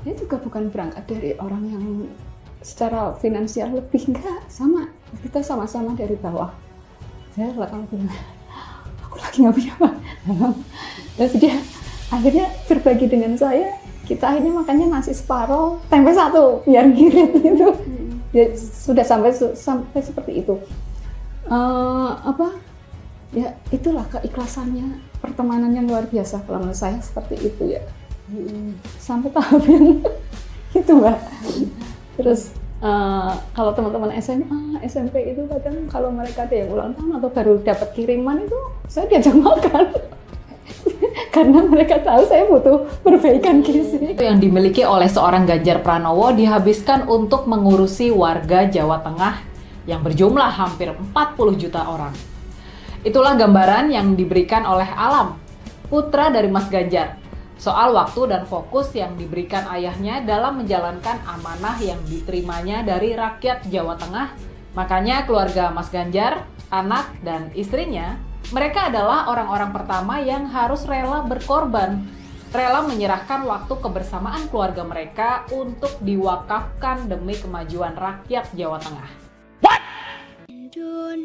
Saya juga bukan berangkat dari orang yang secara finansial lebih, enggak, sama. Kita sama-sama dari bawah. Saya kalau bilang, aku lagi nggak punya apa. Terus dia akhirnya berbagi dengan saya. Kita akhirnya makannya nasi separoh, tempe satu, biar ngirit gitu. Ya, sudah sampai seperti itu. Ya itulah keikhlasannya, pertemanan yang luar biasa kalau menurut saya seperti itu ya. Sampai tahap yang itu Mbak. Terus kalau teman-teman SMA, SMP itu kadang kalau mereka ada yang ulang tahun atau baru dapat kiriman itu saya diajak makan. Karena mereka tahu saya butuh perbaikan gizi. Yang dimiliki oleh seorang Ganjar Pranowo dihabiskan untuk mengurusi warga Jawa Tengah yang berjumlah hampir 40 juta orang. Itulah gambaran yang diberikan oleh Alam, putra dari Mas Ganjar, soal waktu dan fokus yang diberikan ayahnya dalam menjalankan amanah yang diterimanya dari rakyat Jawa Tengah. Makanya keluarga Mas Ganjar, anak dan istrinya, mereka adalah orang-orang pertama yang harus rela berkorban, rela menyerahkan waktu kebersamaan keluarga mereka untuk diwakafkan demi kemajuan rakyat Jawa Tengah.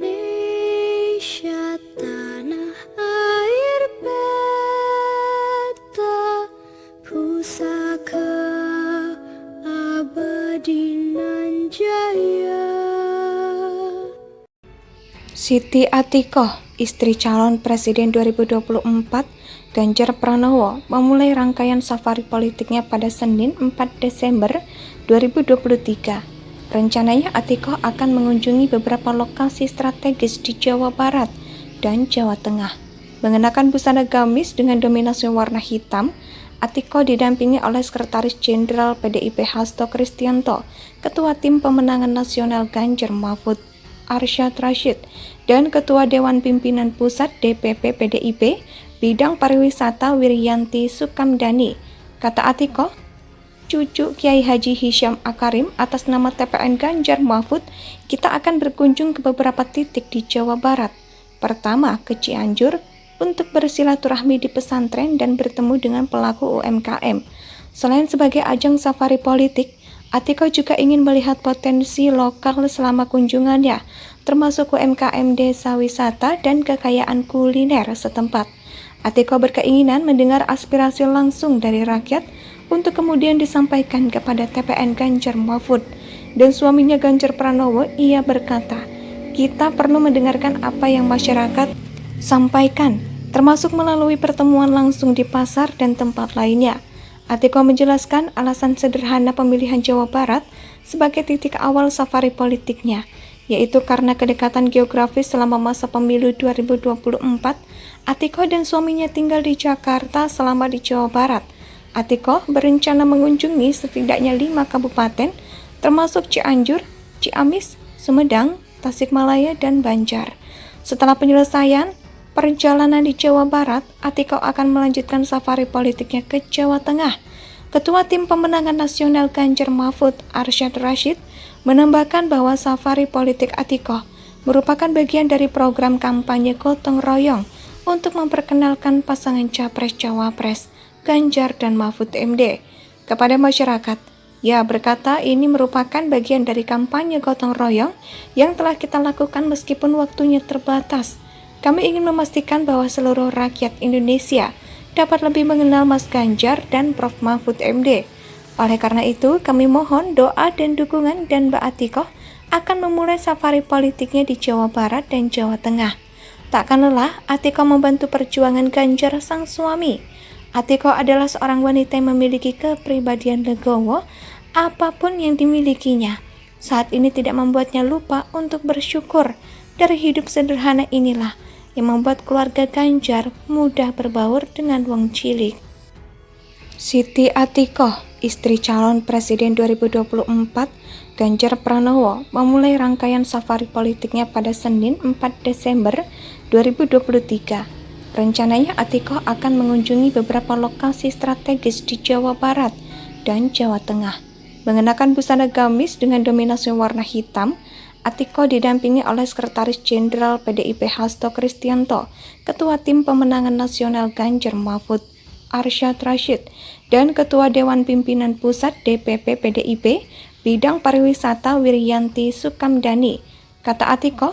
Indonesia tanah air beta, pusaka abadi nan jaya. Siti Atikoh, istri calon Presiden 2024, Ganjar Pranowo, memulai rangkaian safari politiknya pada Senin 4 Desember 2023. Rencananya Atikoh akan mengunjungi beberapa lokasi strategis di Jawa Barat dan Jawa Tengah. Mengenakan busana gamis dengan dominasi warna hitam, Atikoh didampingi oleh Sekretaris Jenderal PDIP Hasto Kristianto, Ketua Tim Pemenangan Nasional Ganjar Mahfud Arsyad Rashid, dan Ketua Dewan Pimpinan Pusat DPP PDIP Bidang Pariwisata Wiryanti Sukamdani. Kata Atikoh, cucu Kiai Haji Hisham Akarim atas nama TPN Ganjar Mahfud, kita akan berkunjung ke beberapa titik di Jawa Barat. Pertama, ke Cianjur untuk bersilaturahmi di pesantren dan bertemu dengan pelaku UMKM. Selain sebagai ajang safari politik, Atikoh juga ingin melihat potensi lokal selama kunjungannya, termasuk UMKM desa wisata dan kekayaan kuliner setempat. Atikoh berkeinginan mendengar aspirasi langsung dari rakyat untuk kemudian disampaikan kepada TPN Ganjar Mahfud. Dan suaminya Ganjar Pranowo, ia berkata, kita perlu mendengarkan apa yang masyarakat sampaikan, termasuk melalui pertemuan langsung di pasar dan tempat lainnya. Atikoh menjelaskan alasan sederhana pemilihan Jawa Barat sebagai titik awal safari politiknya, yaitu karena kedekatan geografis selama masa pemilu 2024, Atikoh dan suaminya tinggal di Jakarta selama di Jawa Barat. Atikoh berencana mengunjungi setidaknya 5 kabupaten, termasuk Cianjur, Ciamis, Sumedang, Tasikmalaya, dan Banjar. Setelah penyelesaian perjalanan di Jawa Barat, Atikoh akan melanjutkan safari politiknya ke Jawa Tengah. Ketua Tim Pemenangan Nasional Ganjar Mahfud Arsyad Rashid menambahkan bahwa safari politik Atikoh merupakan bagian dari program kampanye gotong royong untuk memperkenalkan pasangan Capres-Cawapres Ganjar dan Mahfud MD kepada masyarakat. Ia berkata ini merupakan bagian dari kampanye gotong royong yang telah kita lakukan meskipun waktunya terbatas. Kami ingin memastikan bahwa seluruh rakyat Indonesia dapat lebih mengenal Mas Ganjar dan Prof. Mahfud MD. Oleh karena itu, kami mohon doa dan dukungan dan Mbak Atikoh akan memulai safari politiknya di Jawa Barat dan Jawa Tengah. Takkan lelah, Atikoh membantu perjuangan Ganjar sang suami. Atikoh adalah seorang wanita yang memiliki kepribadian legowo, apapun yang dimilikinya. Saat ini tidak membuatnya lupa untuk bersyukur. Dari hidup sederhana inilah yang membuat keluarga Ganjar mudah berbaur dengan wong cilik. Siti Atikoh, istri calon Presiden 2024, Ganjar Pranowo, memulai rangkaian safari politiknya pada Senin 4 Desember 2023. Rencananya Atikoh akan mengunjungi beberapa lokasi strategis di Jawa Barat dan Jawa Tengah. Mengenakan busana gamis dengan dominasi warna hitam, Atikoh didampingi oleh Sekretaris Jenderal PDIP Hasto Kristianto, Ketua Tim Pemenangan Nasional Ganjar Mahfud Arsyad Rashid, dan Ketua Dewan Pimpinan Pusat DPP PDIP Bidang Pariwisata Wiryanti Sukamdani. Kata Atikoh,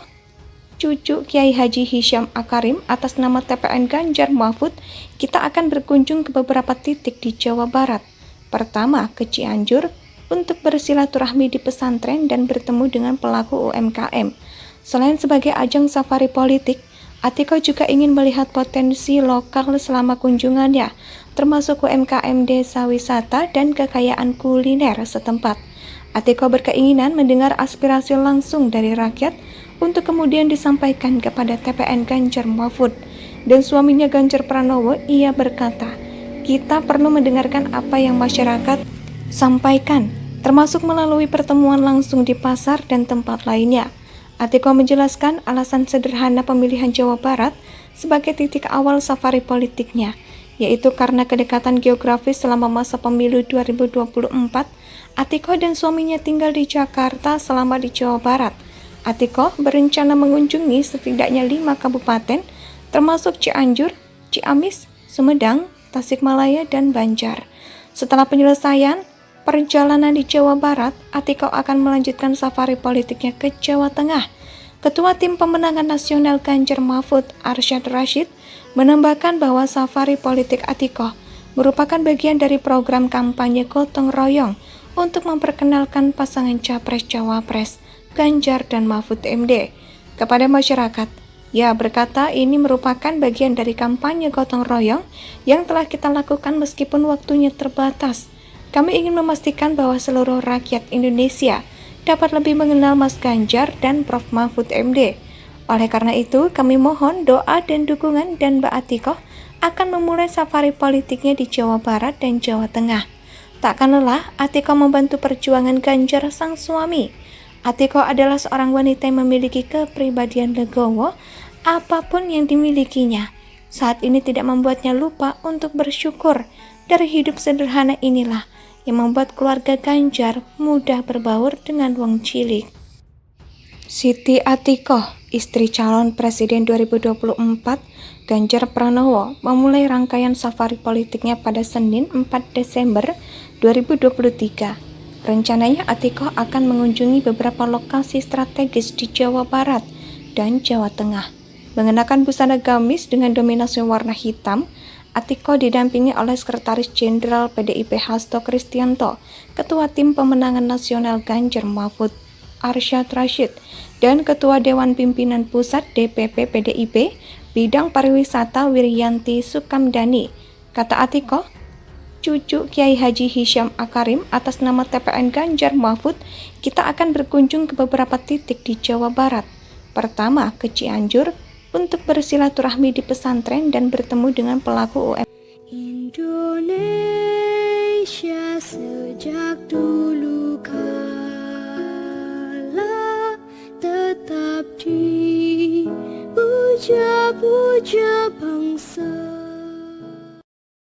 cucu Kiai Haji Hisham Akarim, atas nama TPN Ganjar Mahfud, kita akan berkunjung ke beberapa titik di Jawa Barat. Pertama, ke Cianjur untuk bersilaturahmi di pesantren dan bertemu dengan pelaku UMKM. Selain sebagai ajang safari politik, Atikoh juga ingin melihat potensi lokal selama kunjungannya, termasuk UMKM desa wisata dan kekayaan kuliner setempat. Atikoh berkeinginan mendengar aspirasi langsung dari rakyat untuk kemudian disampaikan kepada TPN Ganjar Mahfud. Dan suaminya Ganjar Pranowo, ia berkata, kita perlu mendengarkan apa yang masyarakat sampaikan, termasuk melalui pertemuan langsung di pasar dan tempat lainnya. Atikoh menjelaskan alasan sederhana pemilihan Jawa Barat sebagai titik awal safari politiknya, yaitu karena kedekatan geografis selama masa pemilu 2024. Atikoh dan suaminya tinggal di Jakarta selama di Jawa Barat. Atikoh berencana mengunjungi setidaknya 5 kabupaten, termasuk Cianjur, Ciamis, Sumedang, Tasikmalaya, dan Banjar. Setelah penyelesaian perjalanan di Jawa Barat, Atikoh akan melanjutkan safari politiknya ke Jawa Tengah. Ketua Tim Pemenangan Nasional Ganjar Mahfud, Arsyad Rashid, menambahkan bahwa safari politik Atikoh merupakan bagian dari program kampanye gotong royong untuk memperkenalkan pasangan Capres-Cawapres Ganjar dan Mahfud MD kepada masyarakat. Ia berkata ini merupakan bagian dari kampanye gotong royong yang telah kita lakukan meskipun waktunya terbatas. Kami ingin memastikan bahwa seluruh rakyat Indonesia dapat lebih mengenal Mas Ganjar dan Prof. Mahfud MD. Oleh karena itu, kami mohon doa dan dukungan, dan Mbak Atikoh akan memulai safari politiknya di Jawa Barat dan Jawa Tengah. Takkan lelah, Atikoh membantu perjuangan Ganjar sang suami. Atikoh adalah seorang wanita yang memiliki kepribadian legowo, apapun yang dimilikinya saat ini tidak membuatnya lupa untuk bersyukur. Dari hidup sederhana inilah yang membuat keluarga Ganjar mudah berbaur dengan wong cilik. Siti Atikoh, istri calon Presiden 2024 Ganjar Pranowo, memulai rangkaian safari politiknya pada Senin 4 Desember 2023. Rencananya Atikoh akan mengunjungi beberapa lokasi strategis di Jawa Barat dan Jawa Tengah. Mengenakan busana gamis dengan dominasi warna hitam, Atikoh didampingi oleh Sekretaris Jenderal PDIP Hasto Kristianto, Ketua Tim Pemenangan Nasional Ganjar Mahfud, Arsyad Rashid, dan Ketua Dewan Pimpinan Pusat DPP PDIP Bidang Pariwisata Wiryanti Sukamdani. Kata Atikoh, cucu Kiai Haji Hisham Akarim, atas nama TPN Ganjar Mahfud, kita akan berkunjung ke beberapa titik di Jawa Barat. Pertama, ke Cianjur untuk bersilaturahmi di pesantren dan bertemu dengan pelaku UMKM. Indonesia sejak dulu kala tetap dipuja-puja